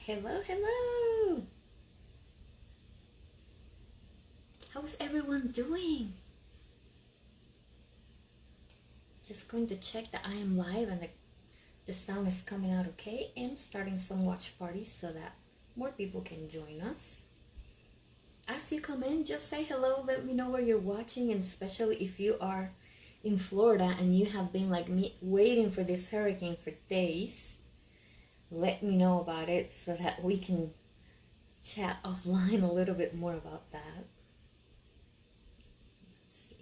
Hello, hello! How's everyone doing? Just going to check that I am live and the sound is coming out okay, and starting some watch parties so that more people can join us. As you come in, just say hello, let me know where you're watching, and especially if you are in Florida and you have been like me waiting for this hurricane for days, let me know about it so that we can chat offline a little bit more about that. Let's see.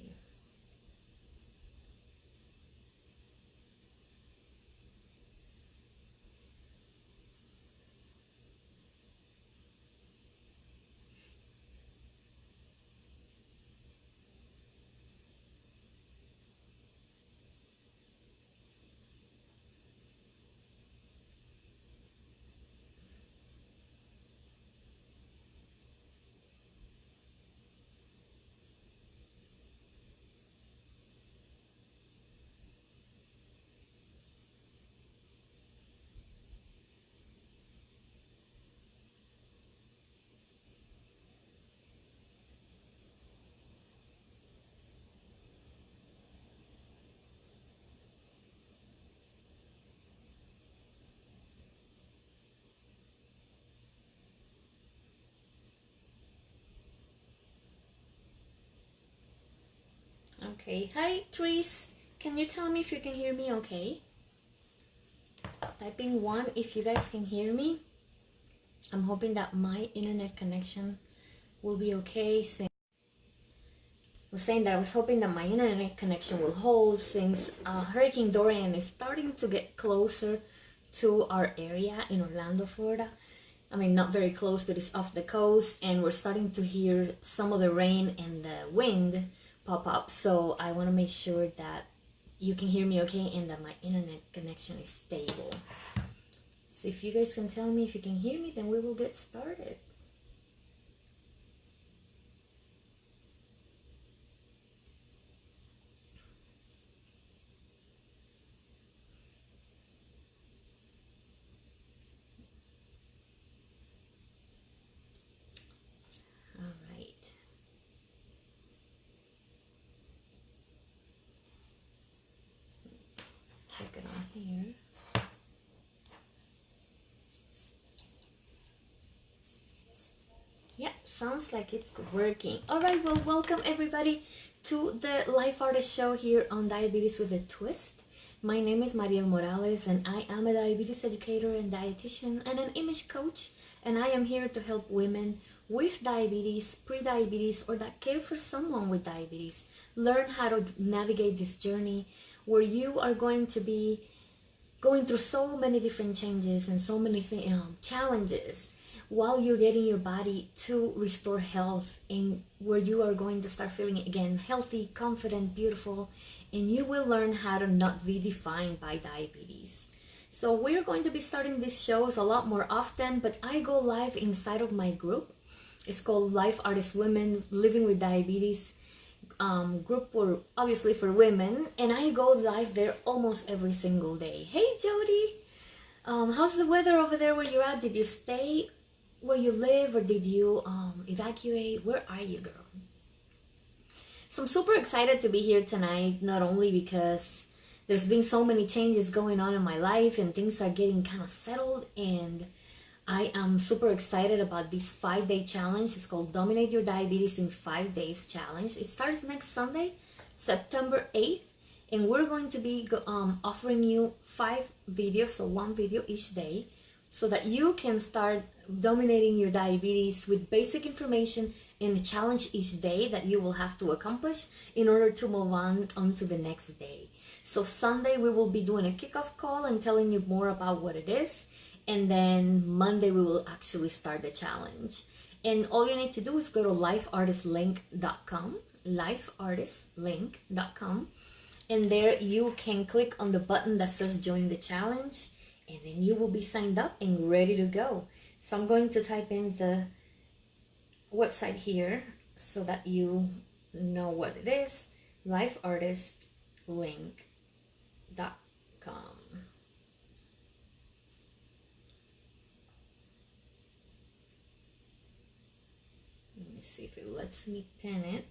Okay, hi Therese. Can you tell me if you can hear me okay? Typing 1 if you guys can hear me. I'm hoping that my internet connection will be okay. I was saying that I was hoping that my internet connection will hold since Hurricane Dorian is starting to get closer to our area in Orlando, Florida. I mean, not very close, but it's off the coast, and we're starting to hear some of the rain and the wind pop up. So I want to make sure that you can hear me okay and that my internet connection is stable. So if you guys can tell me if you can hear me, then we will get started. All right. Check it on here. Yeah, sounds like it's working. All right, well, welcome everybody to the Life Artist Show here on Diabetes with a Twist. My name is Maria Morales, and I am a diabetes educator and dietitian and an image coach, and I am here to help women with diabetes, pre-diabetes, or that care for someone with diabetes learn how to navigate this journey where you are going to be going through so many different changes and so many challenges while you're getting your body to restore health, and where you are going to start feeling again healthy, confident, beautiful, and you will learn how to not be defined by diabetes. So we're going to be starting these shows a lot more often, but I go live inside of my group. It's called Life Artist Women Living with Diabetes, group for obviously for women, and I go live there almost every single day. Hey Jody, how's the weather over there where you're at? Did you stay where you live, or did you evacuate? Where are you, girl? So I'm super excited to be here tonight, not only because there's been so many changes going on in my life and things are getting kind of settled, and I am super excited about this 5-day challenge. It's called Dominate Your Diabetes in 5 Days Challenge. It starts next Sunday, September 8th, and we're going to be offering you 5 videos, so 1 video each day, so that you can start dominating your diabetes with basic information and a challenge each day that you will have to accomplish in order to move on to the next day. So Sunday we will be doing a kickoff call and telling you more about what it is. And then Monday we will actually start the challenge. And all you need to do is go to lifeartistlink.com, lifeartistlink.com, and there you can click on the button that says join the challenge, and then you will be signed up and ready to go. So I'm going to type in the website here so that you know what it is, lifeartistlink.com. see if it lets me pin it.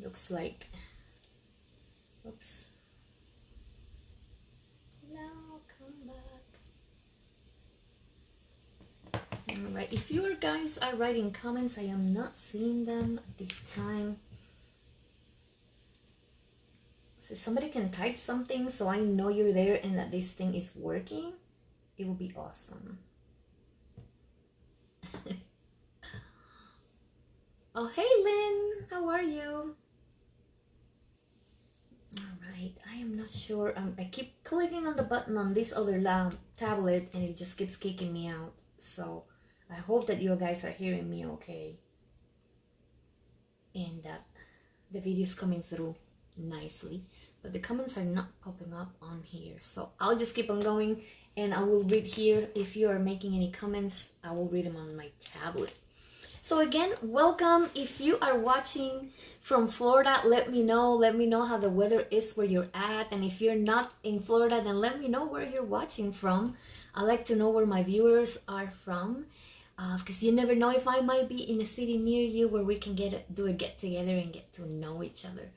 Looks like, oops. Now come back. Alright, if you guys are writing comments, I am not seeing them at this time. So somebody can type something so I know you're there and that this thing is working. It will be awesome. Oh, hey Lynn, how are you? Alright, I am not sure. I keep clicking on the button on this other tablet and it just keeps kicking me out. So I hope that you guys are hearing me okay. And that the video is coming through nicely. But the comments are not popping up on here. So I'll just keep on going and I will read here. If you are making any comments, I will read them on my tablet. So again, welcome. If you are watching from Florida, let me know how the weather is where you're at. And if you're not in Florida, then let me know where you're watching from. I like to know where my viewers are from, because you never know if I might be in a city near you where we can do a get together and get to know each other.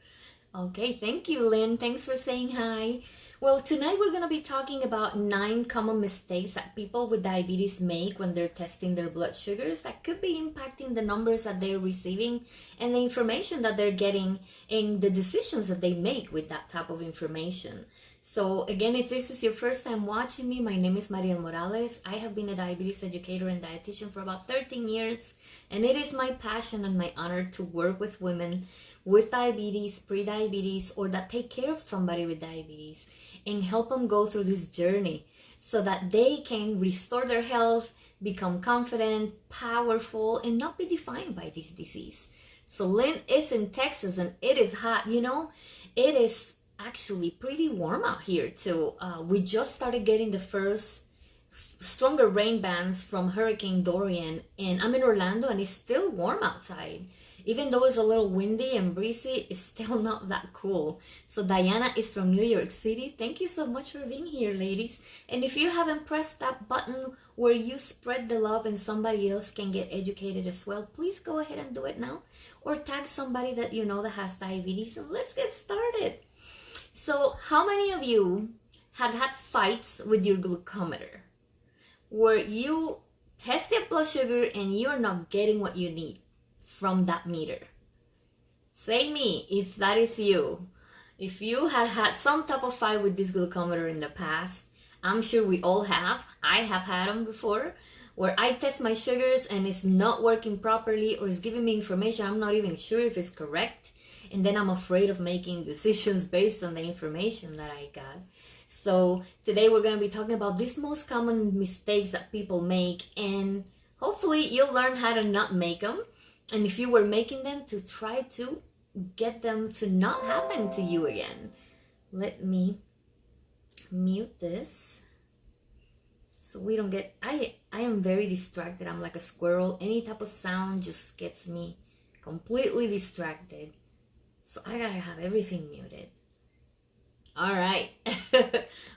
Okay, thank you, Lynn. Thanks for saying hi. Well, tonight we're going to be talking about 9 common mistakes that people with diabetes make when they're testing their blood sugars that could be impacting the numbers that they're receiving and the information that they're getting and the decisions that they make with that type of information. So again, if this is your first time watching me, my name is Mariel Morales. I have been a diabetes educator and dietitian for about 13 years, and it is my passion and my honor to work with women with diabetes, pre-diabetes, or that take care of somebody with diabetes and help them go through this journey so that they can restore their health, become confident, powerful, and not be defined by this disease. So Lynn is in Texas and it is hot. You know, it is actually pretty warm out here too. We just started getting the first stronger rain bands from Hurricane Dorian, and I'm in Orlando and it's still warm outside. Even though it's a little windy and breezy, it's still not that cool. So Diana is from New York City. Thank you so much for being here, ladies. And if you haven't pressed that button where you spread the love and somebody else can get educated as well, please go ahead and do it now. Or tag somebody that you know that has diabetes and let's get started. So how many of you have had fights with your glucometer where you test your blood sugar and you're not getting what you need from that meter? Say me if that is you. If you had some type of fight with this glucometer in the past, I'm sure we all have. I have had them before, where I test my sugars and it's not working properly or it's giving me information I'm not even sure if it's correct. And then I'm afraid of making decisions based on the information that I got. So today we're going to be talking about these most common mistakes that people make, and hopefully you'll learn how to not make them. And if you were making them, to try to get them to not happen to you again. Let me mute this so we don't get, I am very distracted. I'm like a squirrel. Any type of sound just gets me completely distracted. So I gotta have everything muted. All right.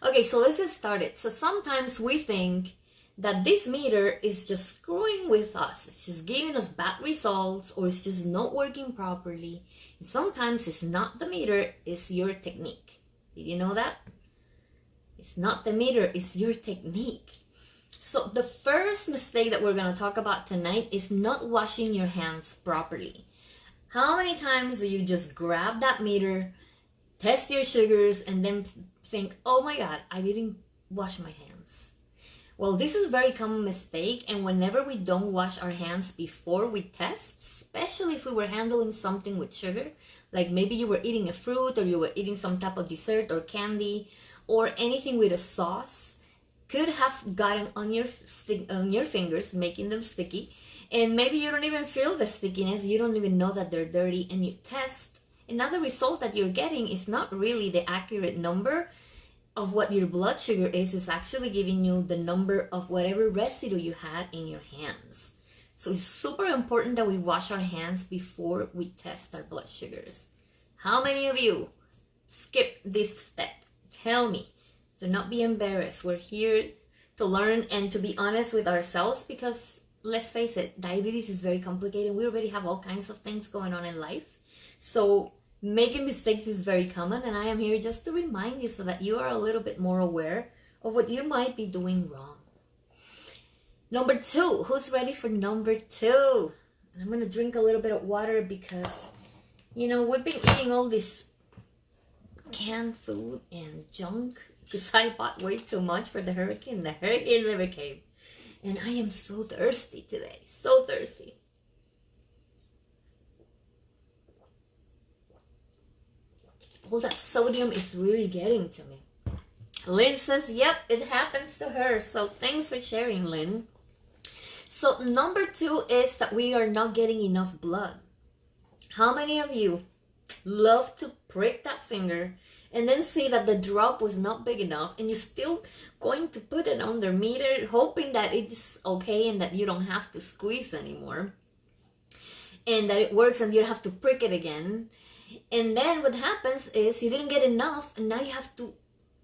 Okay, so let's get started. So sometimes we think that this meter is just screwing with us. It's just giving us bad results, or it's just not working properly. And sometimes it's not the meter, it's your technique. Did you know that? It's not the meter, it's your technique. So the first mistake that we're going to talk about tonight is not washing your hands properly. How many times do you just grab that meter, test your sugars, and then think, oh my God, I didn't wash my hands? Well, this is a very common mistake, and whenever we don't wash our hands before we test, especially if we were handling something with sugar, like maybe you were eating a fruit or you were eating some type of dessert or candy or anything with a sauce, could have gotten on your fingers, making them sticky. And maybe you don't even feel the stickiness, you don't even know that they're dirty, and you test. Another result that you're getting is not really the accurate number of what your blood sugar is. It's actually giving you the number of whatever residue you had in your hands. So it's super important that we wash our hands before we test our blood sugars. How many of you skip this step? Tell me. Do not be embarrassed. We're here to learn and to be honest with ourselves, because let's face it, diabetes is very complicated. We already have all kinds of things going on in life. So making mistakes is very common, and I am here just to remind you so that you are a little bit more aware of what you might be doing wrong. Number 2, who's ready for number 2? I'm going to drink a little bit of water because, we've been eating all this canned food and junk because I bought way too much for the hurricane. The hurricane never came. And I am so thirsty today. So thirsty. All that sodium is really getting to me. Lynn says, yep, it happens to her. So thanks for sharing, Lynn. So number 2 is that we are not getting enough blood. How many of you love to prick that finger and then see that the drop was not big enough and you're still going to put it on the meter hoping that it's okay and that you don't have to squeeze anymore and that it works and you don't have to prick it again? And then what happens is you didn't get enough and now you have to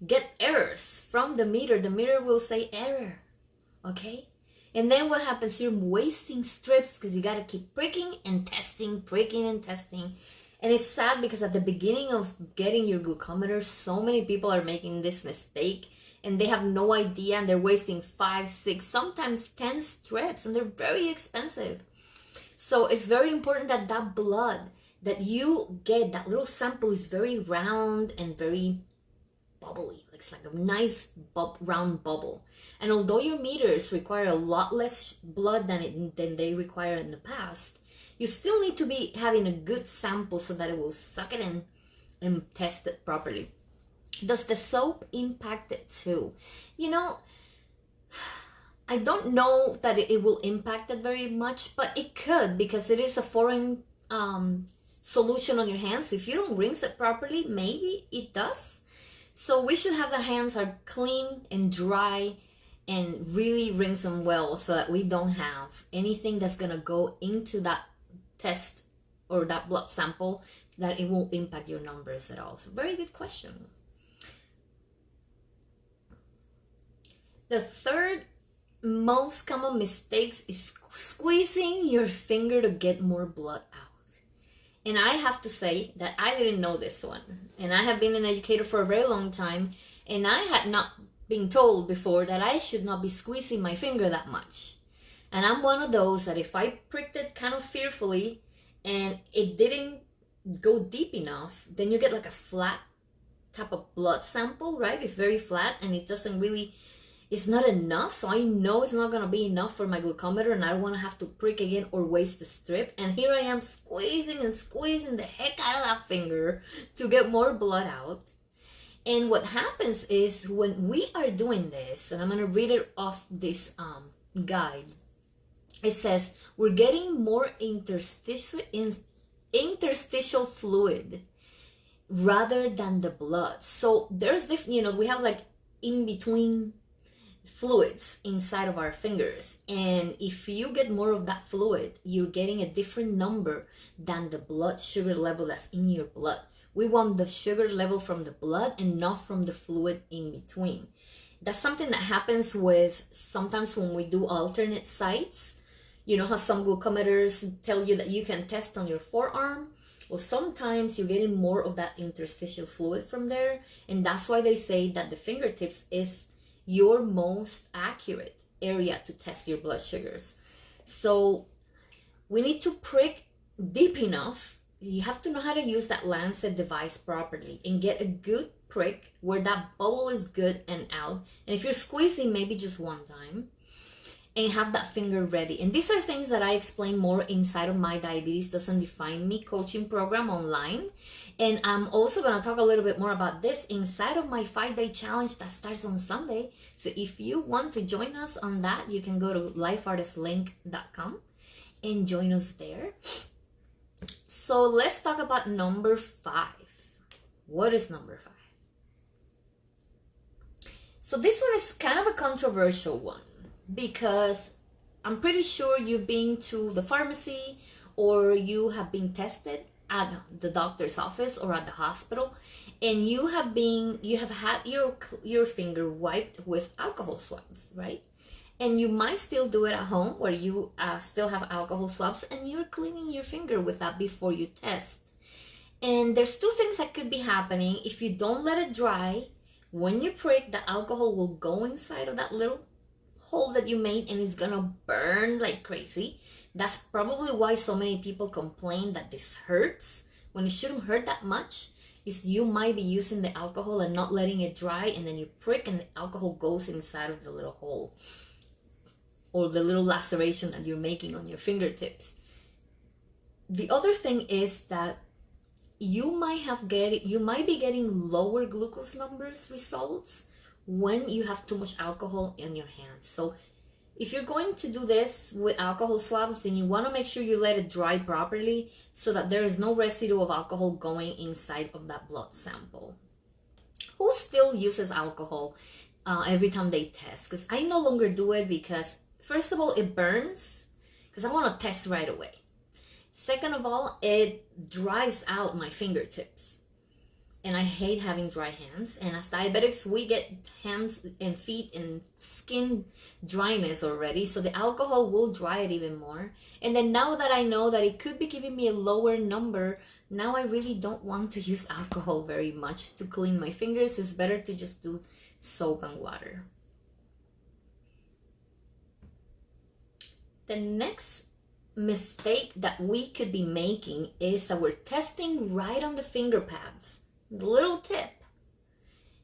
get errors from the meter. The meter will say error, okay? And then what happens? You're wasting strips because you got to keep pricking and testing, pricking and testing. And it's sad because at the beginning of getting your glucometer, so many people are making this mistake and they have no idea and they're wasting 5, 6, sometimes 10 strips and they're very expensive. So it's very important that that blood that you get, that little sample is very round and very bubbly. It's like a nice round bubble. And although your meters require a lot less blood than they require in the past, you still need to be having a good sample so that it will suck it in and test it properly. Does the soap impact it too? I don't know that it will impact it very much, but it could because it is a foreign solution on your hands. So if you don't rinse it properly, maybe it does. So we should have the hands are clean and dry and really rinse them well so that we don't have anything that's going to go into that test or that blood sample that it won't impact your numbers at all. So very good question. The third most common mistakes is squeezing your finger to get more blood out. And I have to say that I didn't know this one. And I have been an educator for a very long time. And I had not been told before that I should not be squeezing my finger that much. And I'm one of those that if I pricked it kind of fearfully and it didn't go deep enough, then you get like a flat type of blood sample, right? It's very flat and it doesn't really, it's not enough. So I know it's not going to be enough for my glucometer and I don't want to have to prick again or waste the strip. And here I am squeezing and squeezing the heck out of that finger to get more blood out. And what happens is when we are doing this, and I'm going to read it off this guide, it says we're getting more interstitial fluid rather than the blood. So there's we have like in between fluids inside of our fingers, and if you get more of that fluid, you're getting a different number than the blood sugar level that's in your blood. We want the sugar level from the blood and not from the fluid in between. That's something that happens with sometimes when we do alternate sites. You know how some glucometers tell you that you can test on your forearm? Well, sometimes you're getting more of that interstitial fluid from there, and that's why they say that the fingertips is your most accurate area to test your blood sugars. So we need to prick deep enough. You have to know how to use that Lancet device properly and get a good prick where that bubble is good and out. And if you're squeezing, maybe just one time, and have that finger ready. And these are things that I explain more inside of my Diabetes Doesn't Define Me coaching program online. And I'm also going to talk a little bit more about this inside of my 5-day challenge that starts on Sunday. So if you want to join us on that, you can go to lifeartistlink.com and join us there. So let's talk about number 5. What is number 5? So this one is kind of a controversial one, because I'm pretty sure you've been to the pharmacy or you have been tested at the doctor's office or at the hospital, and you have had your finger wiped with alcohol swabs, right? And you might still do it at home where you still have alcohol swabs and you're cleaning your finger with that before you test. And there's two things that could be happening. If you don't let it dry, when you prick, the alcohol will go inside of that little hole that you made and it's gonna burn like crazy. That's probably why so many people complain that this hurts when it shouldn't hurt that much. Is you might be using the alcohol and not letting it dry, and then you prick and the alcohol goes inside of the little hole or the little laceration that you're making on your fingertips. The other thing is that you might be getting lower glucose numbers results when you have too much alcohol in your hands. So if you're going to do this with alcohol swabs, then you want to make sure you let it dry properly so that there is no residue of alcohol going inside of that blood sample. Who still uses alcohol every time they test? Because I no longer do it because, first of all, it burns because I want to test right away. Second of all, it dries out my fingertips. And I hate having dry hands. And as diabetics, we get hands and feet and skin dryness already. So the alcohol will dry it even more. And then now that I know that it could be giving me a lower number, now I really don't want to use alcohol very much to clean my fingers. It's better to just do soap and water. The next mistake that we could be making is that we're testing right on the finger pads, the little tip.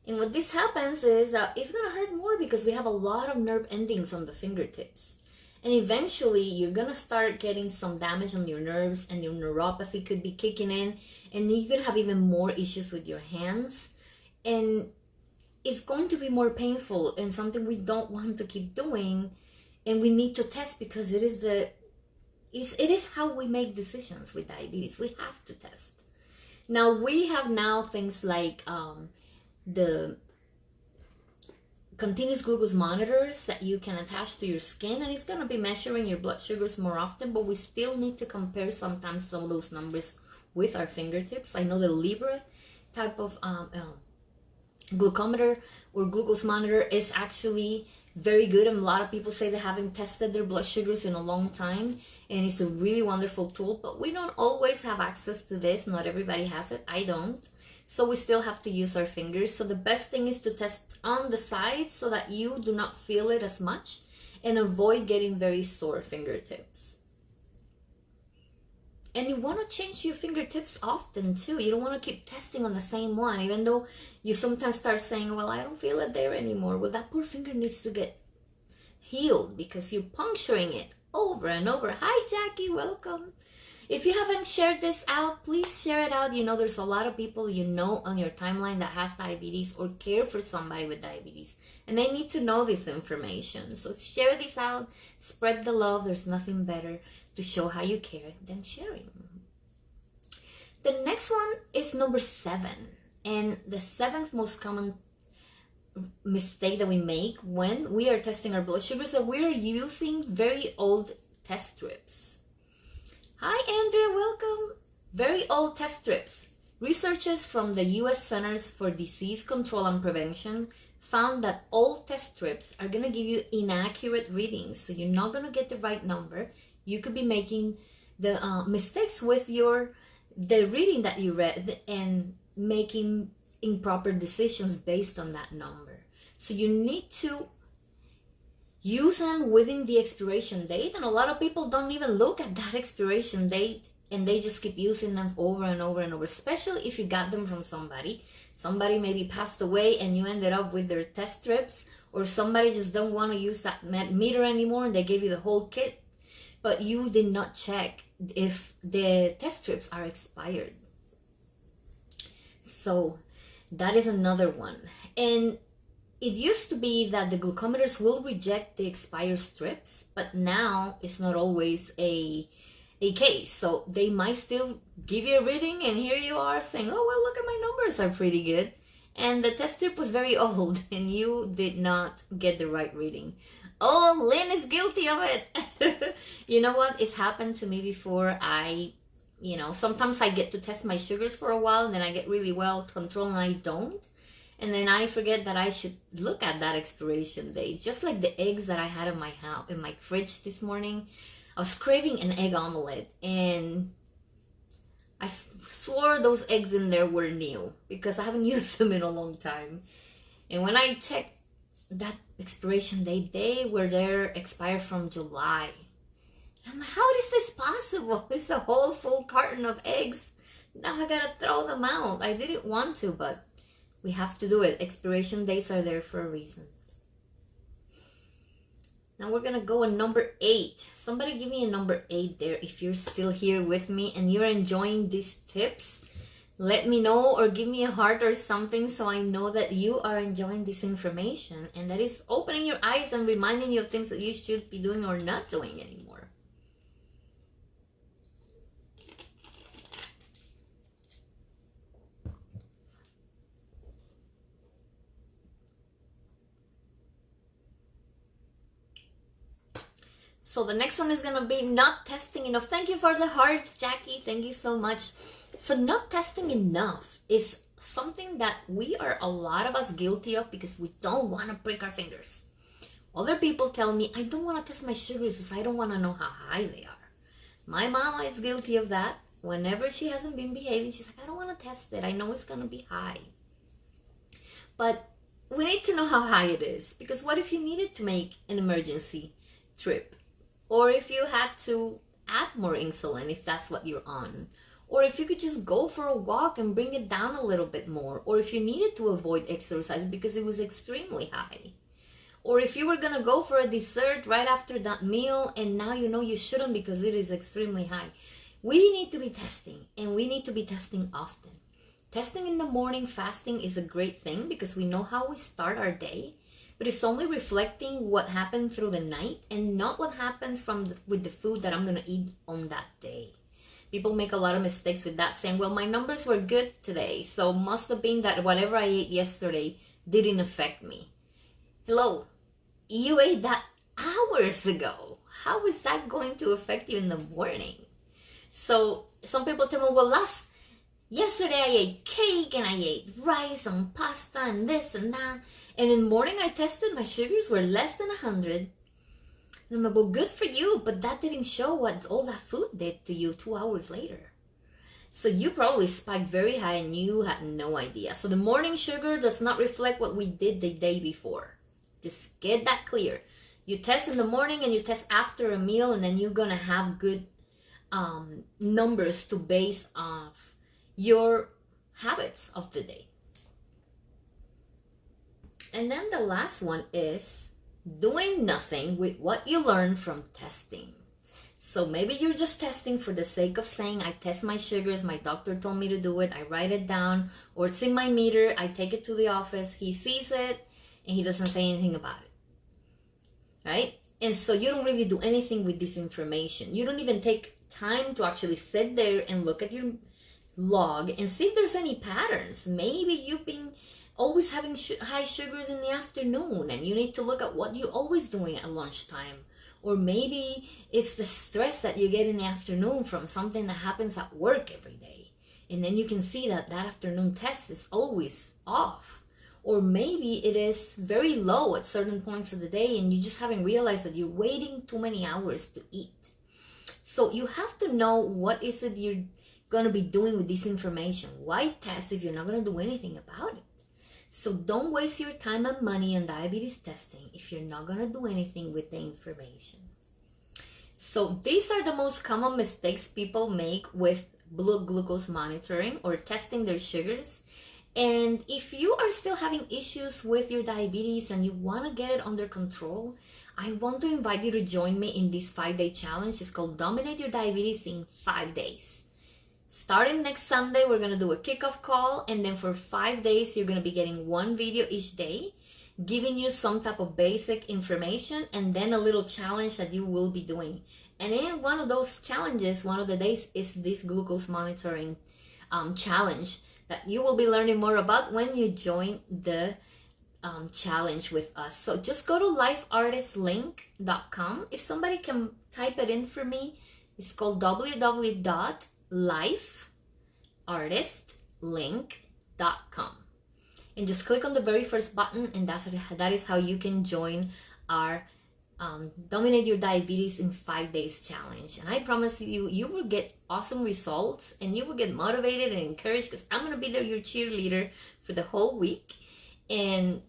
And what this happens is that it's going to hurt more because we have a lot of nerve endings on the fingertips. And eventually you're going to start getting some damage on your nerves and your neuropathy could be kicking in. And you could have even more issues with your hands. And it's going to be more painful and something we don't want to keep doing. And we need to test because it is how we make decisions with diabetes. We have to test. Now we have things like the continuous glucose monitors that you can attach to your skin, and it's going to be measuring your blood sugars more often, but we still need to compare sometimes some of those numbers with our fingertips. I know the Libre type of glucometer or glucose monitor is actually very good, and a lot of people say they haven't tested their blood sugars in a long time, and it's a really wonderful tool, but we don't always have access to this. Not everybody has it. I don't. So we still have to use our fingers. So the best thing is to test on the sides so that you do not feel it as much and avoid getting very sore fingertips. And you want to change your fingertips often too. You don't want to keep testing on the same one, even though you sometimes start saying, well, I don't feel it there anymore. Well, that poor finger needs to get healed because you're puncturing it over and over. Hi, Jackie, welcome. If you haven't shared this out, please share it out. You know, there's a lot of people you know on your timeline that has diabetes or care for somebody with diabetes, and they need to know this information. So share this out, spread the love. There's nothing better to show how you care than sharing. The next one is number 7, and the 7th most common mistake that we make when we are testing our blood sugars is that we are using very old test strips. Hi, Andrea, welcome. Very old test strips. Researchers from the U.S. Centers for Disease Control and Prevention found that old test strips are going to give you inaccurate readings. So you're not going to get the right number. You could be making the mistakes with the reading that you read and making improper decisions based on that number. So you need to use them within the expiration date, and a lot of people don't even look at that expiration date and they just keep using them over and over and over, especially if you got them from somebody maybe passed away and you ended up with their test strips, or somebody just don't want to use that meter anymore and they gave you the whole kit, but you did not check if the test strips are expired. So that is another one. And it used to be that the glucometers will reject the expired strips, but now it's not always a case. So they might still give you a reading, and here you are saying, oh, well, look at my numbers are pretty good. And the test strip was very old, and you did not get the right reading. Oh, Lynn is guilty of it. You know what? It's happened to me before. Sometimes I get to test my sugars for a while, and then I get really well controlled, and I don't. And then I forget that I should look at that expiration date. Just like the eggs that I had in my house, in my fridge this morning. I was craving an egg omelet, and I swore those eggs in there were new because I haven't used them in a long time. And when I checked that expiration date, they were there expired from July. And I'm like, how is this possible? It's a whole full carton of eggs. Now I gotta throw them out. I didn't want to, but we have to do it. Expiration dates are there for a reason. Now we're gonna go on number 8. Somebody give me a number 8 there if you're still here with me and you're enjoying these tips. Let me know, or give me a heart or something so I know that you are enjoying this information and that is opening your eyes and reminding you of things that you should be doing or not doing anymore. So the next one is going to be not testing enough. Thank you for the hearts, Jackie. Thank you so much. So not testing enough is something that we are, a lot of us, guilty of because we don't want to prick our fingers. Other people tell me, I don't want to test my sugars because I don't want to know how high they are. My mama is guilty of that. Whenever she hasn't been behaving, she's like, I don't want to test it. I know it's going to be high. But we need to know how high it is, because what if you needed to make an emergency trip? Or if you had to add more insulin, if that's what you're on. Or if you could just go for a walk and bring it down a little bit more. Or if you needed to avoid exercise because it was extremely high. Or if you were going to go for a dessert right after that meal and now you know you shouldn't because it is extremely high. We need to be testing, and we need to be testing often. Testing in the morning, fasting, is a great thing because we know how we start our day. But it's only reflecting what happened through the night and not what happened with the food that I'm going to eat on that day. People make a lot of mistakes with that, saying, well, my numbers were good today, so must have been that whatever I ate yesterday didn't affect me. Hello, you ate that hours ago. How is that going to affect you in the morning? So some people tell me, well, yesterday I ate cake and I ate rice and pasta and this and that. And in the morning I tested, my sugars were less than 100. And I'm like, well, good for you, but that didn't show what all that food did to you 2 hours later. So you probably spiked very high and you had no idea. So the morning sugar does not reflect what we did the day before. Just get that clear. You test in the morning and you test after a meal, and then you're going to have good numbers to base off your habits of the day. And then the last one is doing nothing with what you learn from testing. So maybe you're just testing for the sake of saying, I test my sugars, my doctor told me to do it, I write it down, or it's in my meter, I take it to the office, he sees it, and he doesn't say anything about it. Right? And so you don't really do anything with this information. You don't even take time to actually sit there and look at your log and see if there's any patterns. Maybe you've been always having high sugars in the afternoon and you need to look at what you're always doing at lunchtime. Or maybe it's the stress that you get in the afternoon from something that happens at work every day. And then you can see that that afternoon test is always off. Or maybe it is very low at certain points of the day and you just haven't realized that you're waiting too many hours to eat. So you have to know what is it you're going to be doing with this information. Why test if you're not going to do anything about it? So don't waste your time and money on diabetes testing if you're not going to do anything with the information. So these are the most common mistakes people make with blood glucose monitoring or testing their sugars. And if you are still having issues with your diabetes and you want to get it under control, I want to invite you to join me in this 5-day challenge. It's called Dominate Your Diabetes in 5 days. Starting next Sunday, we're going to do a kickoff call, and then for 5 days, you're going to be getting one video each day, giving you some type of basic information, and then a little challenge that you will be doing. And in one of those challenges, one of the days is this glucose monitoring challenge that you will be learning more about when you join the challenge with us. So just go to lifeartistlink.com. If somebody can type it in for me, it's called www.lifeartistlink.com. and just click on the very first button, and that is how you can join our Dominate Your Diabetes in 5 Days challenge. And I promise you, you will get awesome results, and you will get motivated and encouraged, because I'm gonna be there, your cheerleader, for the whole week, and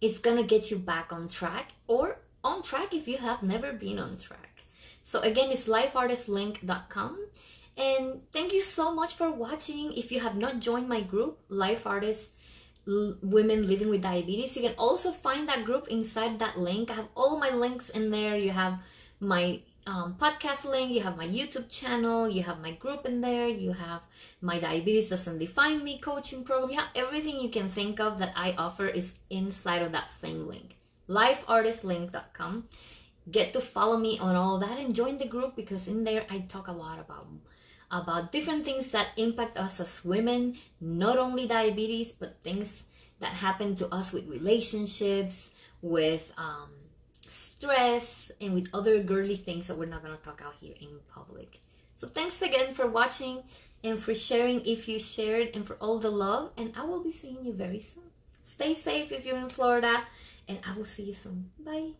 it's gonna get you back on track, or on track if you have never been on track. So again, it's lifeartistlink.com. And thank you so much for watching. If you have not joined my group, Life Artists Women Living with Diabetes, you can also find that group inside that link. I have all my links in there. You have my podcast link, you have my YouTube channel, you have my group in there, you have my Diabetes Doesn't Define Me coaching program. You have everything you can think of that I offer is inside of that same link, lifeartistlink.com. Get to follow me on all that and join the group, because in there I talk a lot about different things that impact us as women, not only diabetes, but things that happen to us with relationships, with stress, and with other girly things that we're not going to talk out here in public. So thanks again for watching, and for sharing if you shared, and for all the love, and I will be seeing you very soon. Stay safe if you're in Florida, and I will see you soon. Bye.